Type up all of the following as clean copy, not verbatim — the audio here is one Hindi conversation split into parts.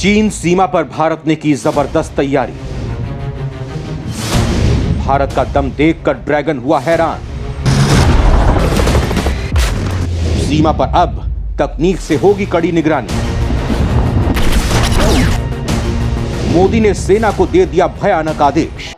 चीन सीमा पर भारत ने की जबरदस्त तैयारी। भारत का दम देखकर ड्रैगन हुआ हैरान। सीमा पर अब तकनीक से होगी कड़ी निगरानी। मोदी ने सेना को दे दिया भयानक आदेश।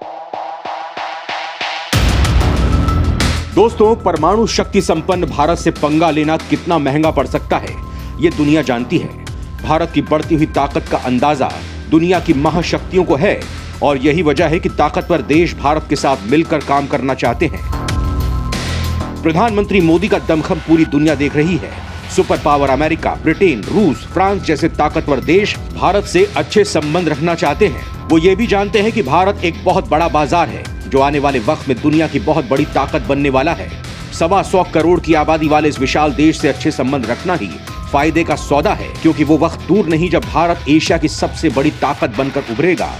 दोस्तों, परमाणु शक्ति संपन्न भारत से पंगा लेना कितना महंगा पड़ सकता है, यह दुनिया जानती है। भारत की बढ़ती हुई ताकत का अंदाजा दुनिया की महाशक्तियों को है और यही वजह है कि ताकतवर देश भारत के साथ मिलकर काम करना चाहते हैं। प्रधानमंत्री मोदी का दमखम पूरी दुनिया देख रही है। सुपर पावर अमेरिका, ब्रिटेन, रूस, फ्रांस जैसे ताकतवर देश भारत से अच्छे संबंध रखना चाहते हैं। वो ये भी जानते हैं कि भारत एक बहुत बड़ा बाजार है जो आने वाले वक्त में दुनिया की बहुत बड़ी ताकत बनने वाला है। 125 करोड़ की आबादी वाले इस विशाल देश से अच्छे संबंध रखना ही फायदे का सौदा है, क्योंकि वो वक्त दूर नहीं जब भारत एशिया की सबसे बड़ी ताकत बनकर उभरेगा।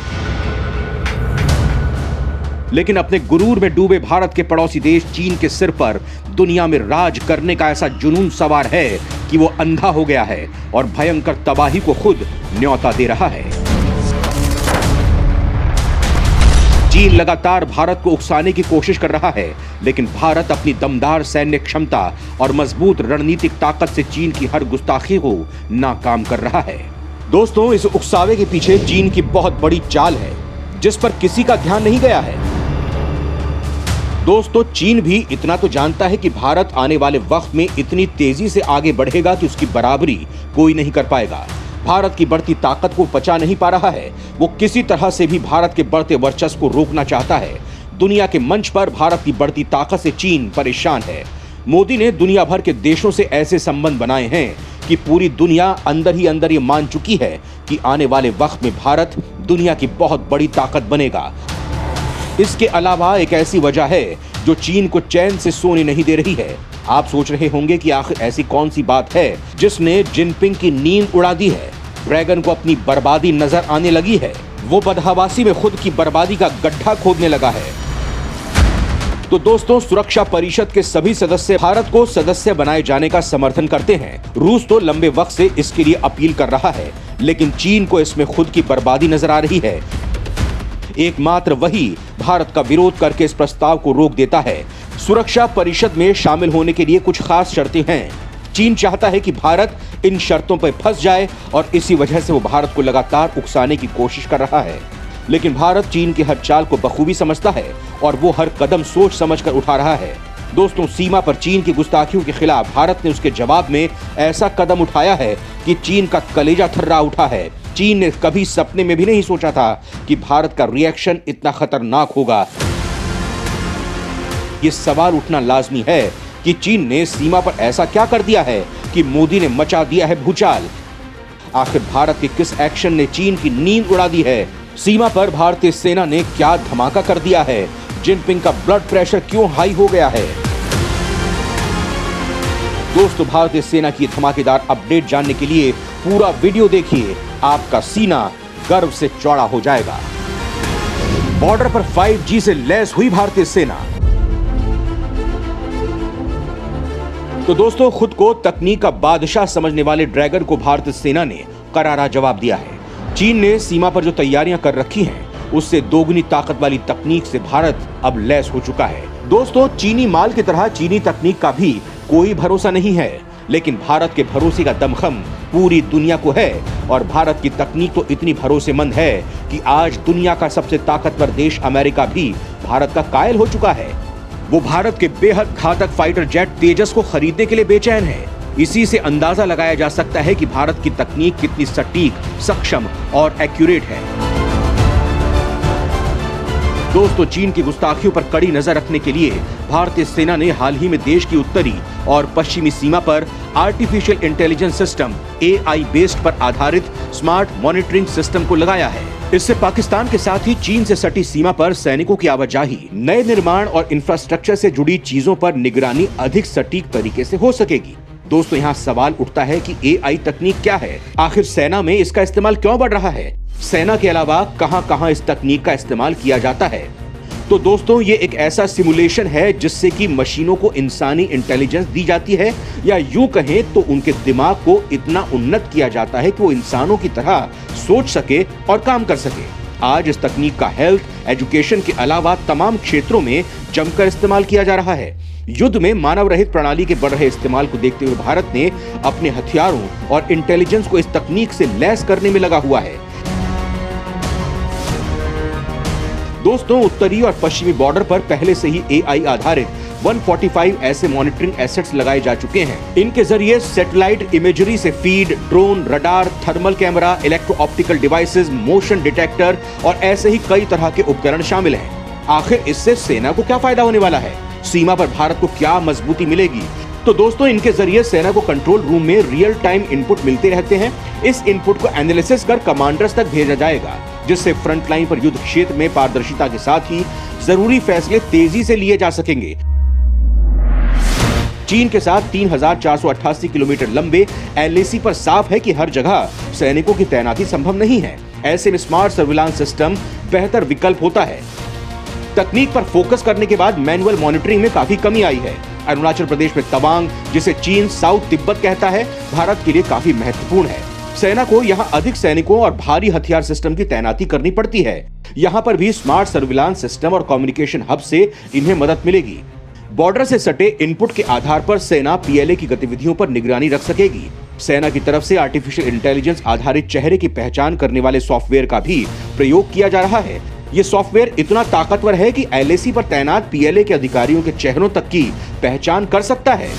लेकिन अपने गुरूर में डूबे भारत के पड़ोसी देश चीन के सिर पर दुनिया में राज करने का ऐसा जुनून सवार है कि वो अंधा हो गया है और भयंकर तबाही को खुद न्योता दे रहा है। चीन लगातार भारत को उकसाने की कोशिश कर रहा है, लेकिन भारत अपनी दमदार सैन्य क्षमता और मजबूत रणनीतिक ताकत से चीन की हर गुस्ताखी को नाकाम कर रहा है। दोस्तों, इस उकसावे के पीछे चीन की बहुत बड़ी चाल है जिस पर किसी का ध्यान नहीं गया है। दोस्तों, चीन भी इतना तो जानता है कि भारत आने वाले वक्त में इतनी तेजी से आगे बढ़ेगा कि उसकी बराबरी कोई नहीं कर पाएगा। भारत की बढ़ती ताकत को पचा नहीं पा रहा है। वो किसी तरह से भी भारत के बढ़ते वर्चस्व को रोकना चाहता है। दुनिया के मंच पर भारत की बढ़ती ताकत से चीन परेशान है। मोदी ने दुनिया भर के देशों से ऐसे संबंध बनाए हैं कि पूरी दुनिया अंदर ही अंदर ये मान चुकी है कि आने वाले वक्त में भारत दुनिया की बहुत बड़ी ताकत बनेगा। इसके अलावा एक ऐसी वजह है जो चीन को चैन से सोने नहीं दे रही है। आप सोच रहे होंगे कि आखिर ऐसी कौन सी बात है जिसने जिनपिंग की नींद उड़ा दी है। ड्रैगन को अपनी बर्बादी नजर आने लगी है। वो बदहवासी में खुद की बर्बादी का गड्ढा खोदने लगा है। तो दोस्तों, सुरक्षा परिषद के सभी सदस्य भारत को सदस्य बनाए जाने का समर्थन करते हैं। रूस तो लंबे वक्त से इसके लिए अपील कर रहा है, लेकिन चीन को इसमें खुद की बर्बादी नजर आ रही है। एकमात्र वही भारत का विरोध करके इस प्रस्ताव को रोक देता है। सुरक्षा परिषद में शामिल होने के लिए कुछ खास शर्तें हैं। चीन चाहता है कि भारत इन शर्तों पर फंस जाए और इसी वजह से वो भारत को लगातार उकसाने की कोशिश कर रहा है। लेकिन भारत चीन की हर चाल को बखूबी समझता है और वो हर कदम सोच समझकर उठा रहा है। दोस्तों, सीमा पर चीन की गुस्ताखियों के खिलाफ भारत ने उसके जवाब में ऐसा कदम उठाया है कि चीन का कलेजा थर्रा उठा है। चीन ने कभी सपने में भी नहीं सोचा था कि भारत का रिएक्शन इतना खतरनाक होगा। ये सवाल उठना लाजमी है कि चीन ने सीमा पर ऐसा क्या कर दिया है कि मोदी ने मचा दिया है भूचाल। आखिर भारत के किस एक्शन ने चीन की नींद उड़ा दी है? सीमा पर भारतीय सेना ने क्या धमाका कर दिया है? जिनपिंग का ब्लड प्रेशर क्यों हाई हो गया है? दोस्तों, भारतीय सेना की धमाकेदार अपडेट जानने के लिए पूरा वीडियो देखिए। आपका सीना गर्व से चौड़ा हो जाएगा। बॉर्डर पर 5G से लैस हुई भारतीय सेना। तो दोस्तों, खुद को तकनीक का बादशाह समझने वाले ड्रैगन को भारतीय सेना ने करारा जवाब दिया है। चीन ने सीमा पर जो तैयारियां कर रखी हैं, उससे दोगुनी ताकत वाली तकनीक से भारत अब लैस हो चुका है। दोस्तों, चीनी माल की तरह चीनी तकनीक का भी कोई भरोसा नहीं है, लेकिन भारत के भरोसे का दमखम पूरी दुनिया को है और भारत की तकनीक तो इतनी भरोसेमंद है कि आज दुनिया का सबसे ताकतवर देश अमेरिका भी भारत का कायल हो चुका है। वो भारत के बेहद घातक फाइटर जेट तेजस को खरीदने के लिए बेचैन है। इसी से अंदाजा लगाया जा सकता है कि भारत की तकनीक कितनी सटीक, सक्षम और एक्यूरेट है। दोस्तों, चीन की गुस्ताखियों पर कड़ी नजर रखने के लिए भारतीय सेना ने हाल ही में देश की उत्तरी और पश्चिमी सीमा पर artificial intelligence system AI based पर आधारित स्मार्ट मॉनिटरिंग सिस्टम को लगाया है। इससे पाकिस्तान के साथ ही चीन से सटी सीमा पर सैनिकों की आवाजाही, नए निर्माण और इंफ्रास्ट्रक्चर से जुड़ी चीजों पर निगरानी अधिक सटीक तरीके से हो सकेगी। दोस्तों, यहाँ सवाल उठता है कि AI तकनीक क्या है? आखिर सेना में इसका इस्तेमाल क्यों बढ़ रहा है? सेना के अलावा कहां-कहां इस तकनीक का इस्तेमाल किया जाता है? तो दोस्तों ये एक ऐसा सिमुलेशन है जिससे कि मशीनों को इंसानी इंटेलिजेंस दी जाती है, या यूं कहें तो उनके दिमाग को इतना उन्नत किया जाता है कि वो इंसानों की तरह सोच सके और काम कर सके। आज इस तकनीक का हेल्थ, एजुकेशन के अलावा तमाम क्षेत्रों में जमकर इस्तेमाल किया जा रहा है। युद्ध में मानव रहित प्रणाली के बढ़ रहे इस्तेमाल को देखते हुए भारत ने अपने हथियारों और इंटेलिजेंस को इस तकनीक से लैस करने में लगा हुआ है। दोस्तों, उत्तरी और पश्चिमी बॉर्डर पर पहले से ही AI आधारित 145 ऐसे मॉनिटरिंग एसेट्स लगाए जा चुके हैं। इनके जरिए सैटेलाइट इमेजरी से feed, drone, radar, thermal camera, electro optical devices, motion detector और ऐसे ही कई तरह के उपकरण शामिल हैं। आखिर इससे सेना को क्या फायदा होने वाला है? सीमा पर भारत को क्या मजबूती मिलेगी? तो दोस्तों, इनके जरिए सेना को कंट्रोल रूम में रियल टाइम इनपुट मिलते रहते हैं। इस इनपुट को एनालिसिस कर कमांडर्स तक भेजा जाएगा, जिससे फ्रंट लाइन पर युद्ध क्षेत्र में पारदर्शिता के साथ ही जरूरी फैसले तेजी से लिए जा सकेंगे। चीन के साथ 3488 किलोमीटर लंबे LAC पर साफ है कि हर जगह सैनिकों की तैनाती संभव नहीं है। ऐसे में स्मार्ट सर्विलांस सिस्टम बेहतर विकल्प होता है। तकनीक पर फोकस करने के बाद मैनुअल मॉनिटरिंग में काफी कमी आई है। अरुणाचल प्रदेश में तवांग, जिसे चीन साउथ तिब्बत कहता है, भारत के लिए काफी महत्वपूर्ण है। सेना को यहाँ अधिक सैनिकों और भारी हथियार सिस्टम की तैनाती करनी पड़ती है। यहाँ पर भी स्मार्ट सर्विलांस सिस्टम और कम्युनिकेशन हब से इन्हें मदद मिलेगी। बॉर्डर से सटे इनपुट के आधार पर सेना PLA की गतिविधियों पर निगरानी रख सकेगी। सेना की तरफ से आर्टिफिशियल इंटेलिजेंस आधारित चेहरे की पहचान करने वाले सॉफ्टवेयर का भी प्रयोग किया जा रहा है। ये सॉफ्टवेयर इतना ताकतवर है कि LAC पर तैनात PLA के अधिकारियों के चेहरों तक की पहचान कर सकता है।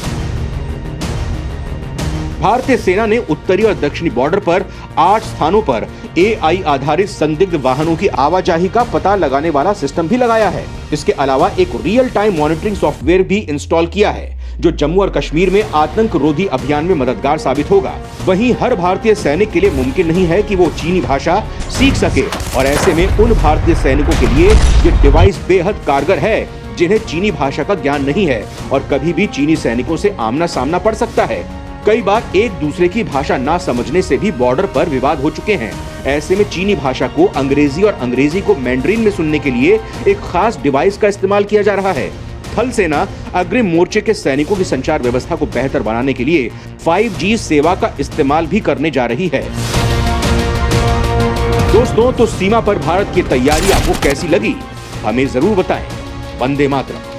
भारतीय सेना ने उत्तरी और दक्षिणी बॉर्डर पर 8 स्थानों पर AI आधारित संदिग्ध वाहनों की आवाजाही का पता लगाने वाला सिस्टम भी लगाया है। इसके अलावा एक रियल टाइम मॉनिटरिंग सॉफ्टवेयर भी इंस्टॉल किया है, जो जम्मू और कश्मीर में आतंक रोधी अभियान में मददगार साबित होगा। वहीं हर भारतीय सैनिक के लिए मुमकिन नहीं है कि वो चीनी भाषा सीख सके, और ऐसे में उन भारतीय सैनिकों के लिए ये डिवाइस बेहद कारगर है जिन्हें चीनी भाषा का ज्ञान नहीं है और कभी भी चीनी सैनिकों से आमना सामना पड़ सकता है। कई बार एक दूसरे की भाषा ना समझने से भी बॉर्डर पर विवाद हो चुके हैं। ऐसे में चीनी भाषा को अंग्रेजी और अंग्रेजी को मैंड्रीन में सुनने के लिए एक खास डिवाइस का इस्तेमाल किया जा रहा है। थल सेना अग्रिम मोर्चे के सैनिकों की संचार व्यवस्था को बेहतर बनाने के लिए 5G सेवा का इस्तेमाल भी करने जा रही है। दोस्तों, तो सीमा पर भारत की तैयारी आपको कैसी लगी? हमें जरूर बताएं। वंदे मातरम।